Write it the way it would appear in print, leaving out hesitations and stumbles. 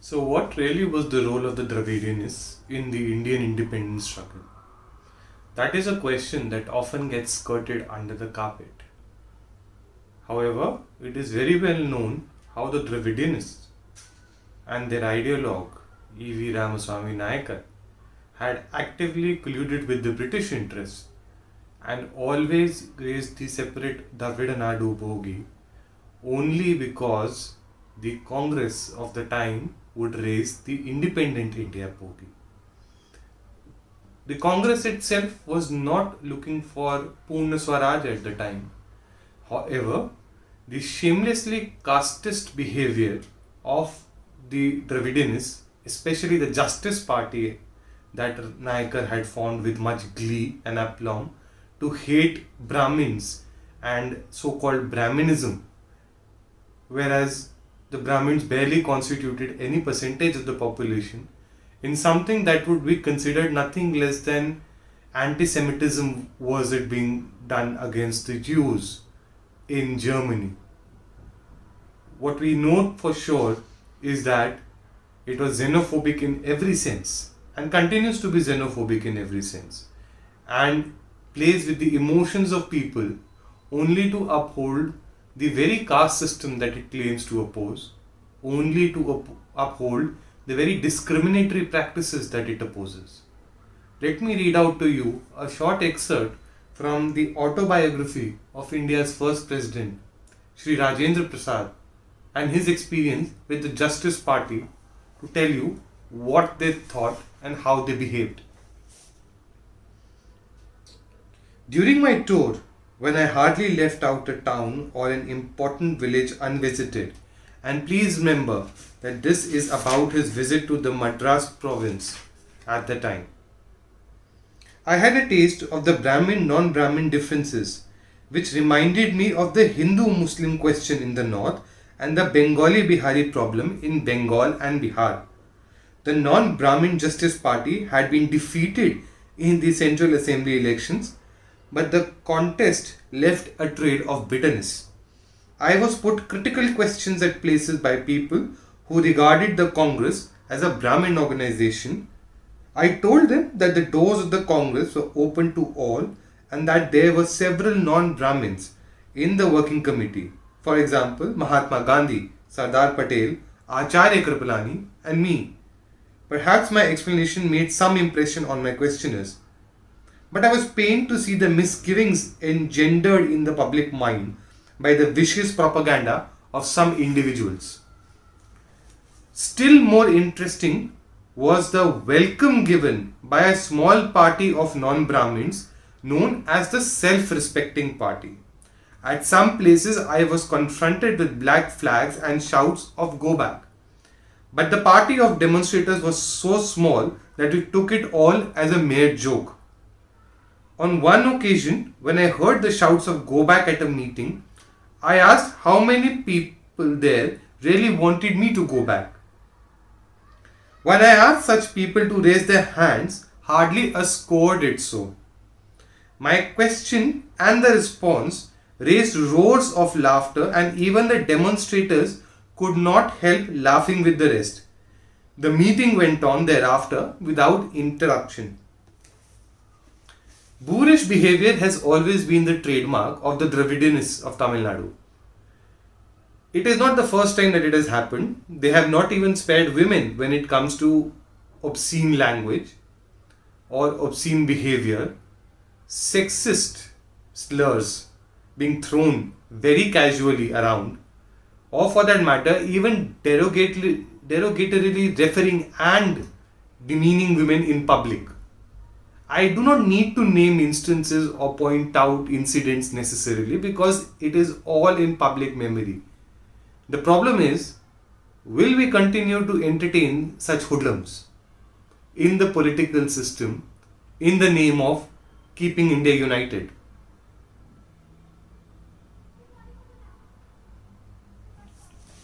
So, what really was the role of the Dravidianists in the Indian independence struggle? That is a question that often gets skirted under the carpet. However, it is very well known how the Dravidianists and their ideologue, E.V. Ramaswamy Nayakar, had actively colluded with the British interests and always raised the separate Dravida Nadu bogie only because the Congress of the time would raise the independent India bogie. The Congress itself was not looking for Purna Swaraj at the time. However, the shamelessly casteist behavior of the Dravidians, especially the Justice Party that Nayakar had formed with much glee and aplomb to hate Brahmins and so called Brahminism, whereas the Brahmins barely constituted any percentage of the population, in something that would be considered nothing less than anti Semitism was it being done against the Jews in Germany. What we know for sure is that it was xenophobic in every sense and continues to be xenophobic in every sense and plays with the emotions of people only to uphold the very caste system that it claims to oppose, only to uphold the very discriminatory practices that it opposes. Let me read out to you a short excerpt from the autobiography of India's first president, Sri Rajendra Prasad, and his experience with the Justice Party to tell you what they thought and how they behaved. During my tour, when I hardly left out a town or an important village unvisited, and please remember that this is about his visit to the Madras province at the time, I had a taste of the Brahmin non Brahmin differences, which reminded me of the Hindu Muslim question in the north and the Bengali Bihari problem in Bengal and Bihar. The non Brahmin Justice Party had been defeated in the Central Assembly elections, but the contest left a trail of bitterness. I was put critical questions at places by people who regarded the Congress as a Brahmin organization. I told them that the doors of the Congress were open to all and that there were several non-Brahmins in the working committee. For example, Mahatma Gandhi, Sardar Patel, Acharya Kripalani and me. Perhaps my explanation made some impression on my questioners. But I was pained to see the misgivings engendered in the public mind by the vicious propaganda of some individuals. Still more interesting was the welcome given by a small party of non-Brahmins known as the Self-Respecting Party. At some places I was confronted with black flags and shouts of "Go back." But the party of demonstrators was so small that we took it all as a mere joke. On one occasion, when I heard the shouts of "Go back" at a meeting, I asked how many people there really wanted me to go back. When I asked such people to raise their hands, hardly a score did so. My question and the response raised roars of laughter, and even the demonstrators could not help laughing with the rest. The meeting went on thereafter without interruption. Boorish behavior has always been the trademark of the Dravidianists of Tamil Nadu. It is not the first time that it has happened. They have not even spared women when it comes to obscene language or obscene behavior, sexist slurs being thrown very casually around, or for that matter, even derogatorily referring and demeaning women in public. I do not need to name instances or point out incidents necessarily because it is all in public memory. The problem is, will we continue to entertain such hoodlums in the political system in the name of keeping India united?